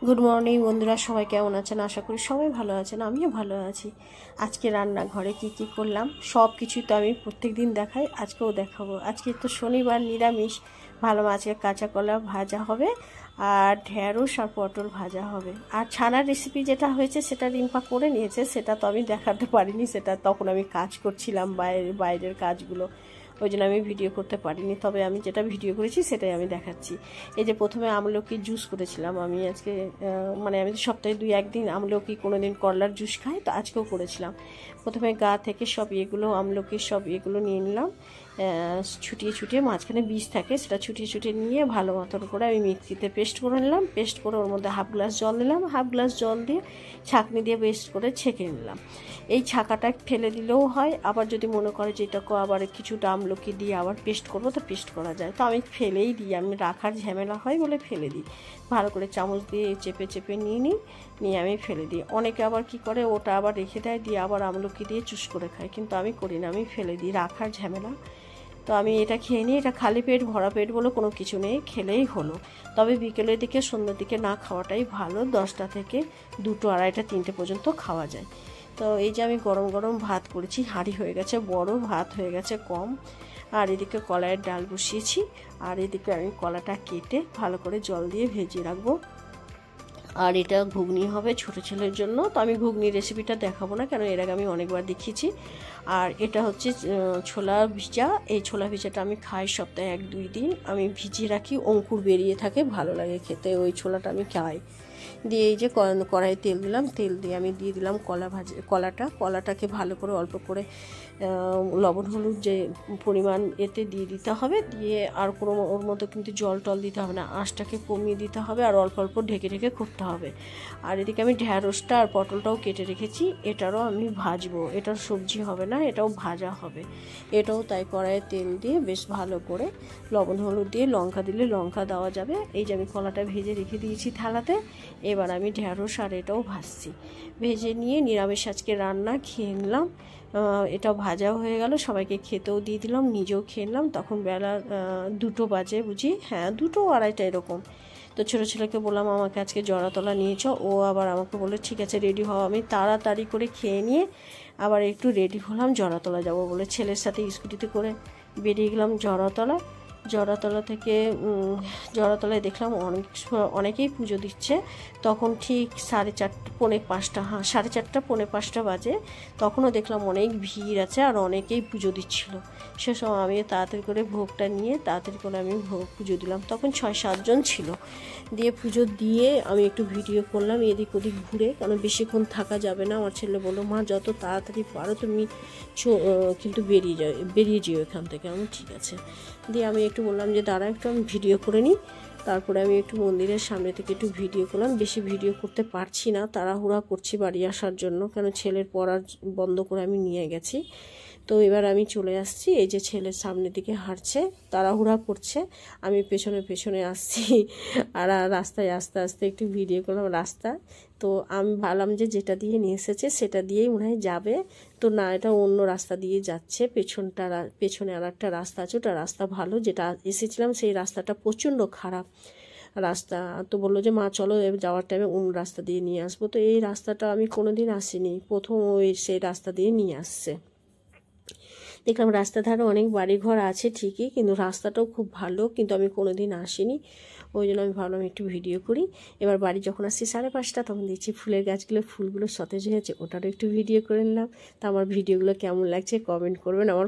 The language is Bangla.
গুড মর্নিং বন্ধুরা, সবাই কেমন আছেন? আশা করি সবাই ভালো আছেন, আমিও ভালো আছি। আজকে রান্নাঘরে কি কি করলাম সব কিছুই তো আমি প্রত্যেক দিন দেখাই, আজকেও দেখাবো। আজকে তো শনিবার, নিরামিষ। ভালো মাছের কাঁচা কলা ভাজা হবে, আর ঢেঁড়স আর পটল ভাজা হবে। আর ছানার রেসিপি যেটা হয়েছে সেটা রিম্পা করে নিয়েছে, সেটা তো আমি দেখাতে পারিনি, সেটা তখন আমি কাজ করছিলাম, বাইরের কাজগুলো, ওই জন্য আমি ভিডিও করতে পারিনি। তবে আমি যেটা ভিডিও করেছি সেটাই আমি দেখাচ্ছি। এই যে প্রথমে আমলকির জুস করেছিলাম আমি আজকে, মানে আমি সপ্তাহে 2-1 দিন আমলকি, কোনো দিন করলার জুস খাই, তো আজকেও করেছিলাম। প্রথমে গা থেকে সব ইয়েগুলো, আমলকির সব ইয়েগুলো নিয়ে নিলাম, ছুটিয়ে ছুটিয়ে, মাঝখানে বীজ থাকে, সেটা ছুটিয়ে ছুটিয়ে নিয়ে ভালো মতন করে আমি মিক্সিতে পেস্ট করে নিলাম। পেস্ট করে ওর মধ্যে হাফ গ্লাস জল দিলাম, হাফ গ্লাস জল দিয়ে ছাঁকনি দিয়ে পেস্ট করে ছেঁকে নিলাম। এই ছাঁকাটা ফেলে দিলেও হয়, আবার যদি মনে করে যে এটাকে আবার কিছুটা আমলকি দিয়ে আবার পেস্ট করবো, তো পেস্ট করা যায়। তো আমি ফেলেই দিই, আমি রাখার ঝামেলা হয় বলে ফেলে দিই। ভালো করে চামচ দিয়ে চেপে চেপে নিয়ে আমি ফেলে দিই। অনেকে আবার কি করে, ওটা আবার রেখে দেয়, দিয়ে আবার আমলকি দিয়ে চুষ করে খায়, কিন্তু আমি করি না, আমি ফেলে দিই, রাখার ঝামেলা। তো আমি এটা খেয়ে নিই। এটা খালি পেট, ভরা পেট বলে কোনো কিছু নেই, খেলেই হলো। তবে বিকেলের দিকে, সন্ধ্যের দিকে না খাওয়াটাই ভালো। 10টা থেকে 2টো, 2:30, 3টে পর্যন্ত খাওয়া যায়। তো এই যে আমি গরম গরম ভাত করেছি, হাঁড়ি হয়ে গেছে বড়, ভাত হয়ে গেছে কম। আর এদিকে কলাইয়ের ডাল বসিয়েছি, আর এদিকে আমি কলাটা কেটে ভালো করে জল দিয়ে ভেজে রাখবো। আর এটা ঘুগনি হবে ছোটো ছেলের জন্য, তো আমি ঘুগনি রেসিপিটা দেখাবো না, কেন এর আগে আমি অনেকবার দেখিয়েছি। আর এটা হচ্ছে ছোলা ভিজা। এই ছোলা ভিজাটা আমি খাই সপ্তাহে 1-2 দিন, আমি ভিজিয়ে রাখি, অঙ্কুর বেরিয়ে থাকে, ভালো লাগে খেতে, ওই ছোলাটা আমি খাই। দিয়ে এই যে কড়াইয়ে তেল দিলাম, তেল দিয়ে আমি দিয়ে দিলাম কলাটাকে ভালো করে অল্প করে লবণ হলুদ যে পরিমাণ এতে দিয়ে দিতে হবে। দিয়ে আর কোনো ওর মধ্যে কিন্তু জল টল দিতে হবে না, আঁচটাকে কমিয়ে দিতে হবে, আর অল্প অল্প ঢেকে ঢেকে করতে হবে। আর এদিকে আমি ঢ্যাঁড়সটা আর পটলটাও কেটে রেখেছি, এটারও আমি ভাজবো। এটার সবজি হবে না, এটাও ভাজা হবে। এটাও তাই কড়াইয়ে তেল দিয়ে বেশ ভালো করে লবণ হলুদ দিয়ে, লঙ্কা দিলে লঙ্কা দেওয়া যাবে। এই যে আমি কলাটা ভেজে রেখে দিয়েছি থালাতে, এবার আমি ঢ্যাঁড়স আর এটাও ভাজছি। ভেজে নিয়ে নিরামিষ আজকে রান্না খেয়ে নিলাম। এটাও ভাজাও হয়ে গেল, সবাইকে খেতেও দিয়ে দিলাম, নিজেও খেয়ে নিলাম। তখন বেলা 2টো বাজে বুঝি, হ্যাঁ 2টো 2:30 এরকম। তো ছোটো ছেলেকে বললাম আমাকে আজকে জড়াতলা নিয়েছ, ও আবার আমাকে বলে ঠিক আছে রেডি হও। আমি তাড়াতাড়ি করে খেয়ে নিয়ে আবার একটু রেডি হলাম, জড়াতলা যাব বলে ছেলের সাথে স্কুটিতে করে বেরিয়ে গেলাম জড়াতলা। জড়াতলায় দেখলাম অনেকেই পুজো দিচ্ছে। তখন ঠিক 4:30, 4:45, হ্যাঁ 4:30, 4:45 বাজে। তখনও দেখলাম অনেক ভিড় আছে, আর অনেকেই পুজো দিচ্ছিল। সে সময় আমি তাড়াতাড়ি করে ভোগটা নিয়ে তাড়াতাড়ি করে আমি পুজো দিলাম। তখন 6-7 জন ছিল। দিয়ে পুজো দিয়ে আমি একটু ভিডিও করলাম এদিক ওদিক ঘুরে, কারণ বেশিক্ষণ থাকা যাবে না। আমার ছেলে বললো মা যত তাড়াতাড়ি পারো তুমি কিন্তু বেরিয়ে যেও এখান থেকে। আমি ঠিক আছে। দিয়ে আমি একটু বললাম যে দাঁড়া একটু আমি ভিডিও করে নিই। তারপরে আমি একটু মন্দিরের সামনে থেকে একটু ভিডিও করলাম। বেশি ভিডিও করতে পারছি না, তাড়াহুড়া করছি বাড়ি আসার জন্য, কেন ছেলের পড়া বন্ধ করে আমি নিয়ে গেছি। তো এবার আমি চলে আসছি, এই যে ছেলের সামনের দিকে হাঁটছে, তাড়াহুড়া করছে, আমি পেছনে পেছনে আসছি। আর রাস্তায় আস্তে আস্তে একটু ভিডিও করলাম রাস্তা। তো আমি ভাবলাম যে যেটা দিয়ে নিয়ে এসেছে সেটা দিয়েই মনে হয় যাবে, তো না, এটা অন্য রাস্তা দিয়ে যাচ্ছে। পেছনে আর একটা রাস্তা আছে, ওটা রাস্তা ভালো, যেটা এসেছিলাম সেই রাস্তাটা প্রচণ্ড খারাপ রাস্তা। তো বললো যে মা চলো যাওয়ার টাইমে অন্য রাস্তা দিয়ে নিয়ে আসবো। তো এই রাস্তাটা আমি কোনো দিন আসিনি, প্রথম সেই রাস্তা দিয়ে নিয়ে আসছে। দেখলাম রাস্তার ধারে অনেক বাড়িঘর আছে ঠিকই, কিন্তু রাস্তাটাও খুব ভালো, কিন্তু আমি কোনো দিন আসিনি, ওই জন্য আমি ভাবলাম একটু ভিডিও করি। এবার বাড়ি যখন আসছি 5:30, তখন দেখছি ফুলের গাছগুলো, ফুলগুলো সতেজ হয়েছে, ওটারও একটু ভিডিও করে নিলাম। তা আমার ভিডিওগুলো কেমন লাগছে কমেন্ট করবেন। আমার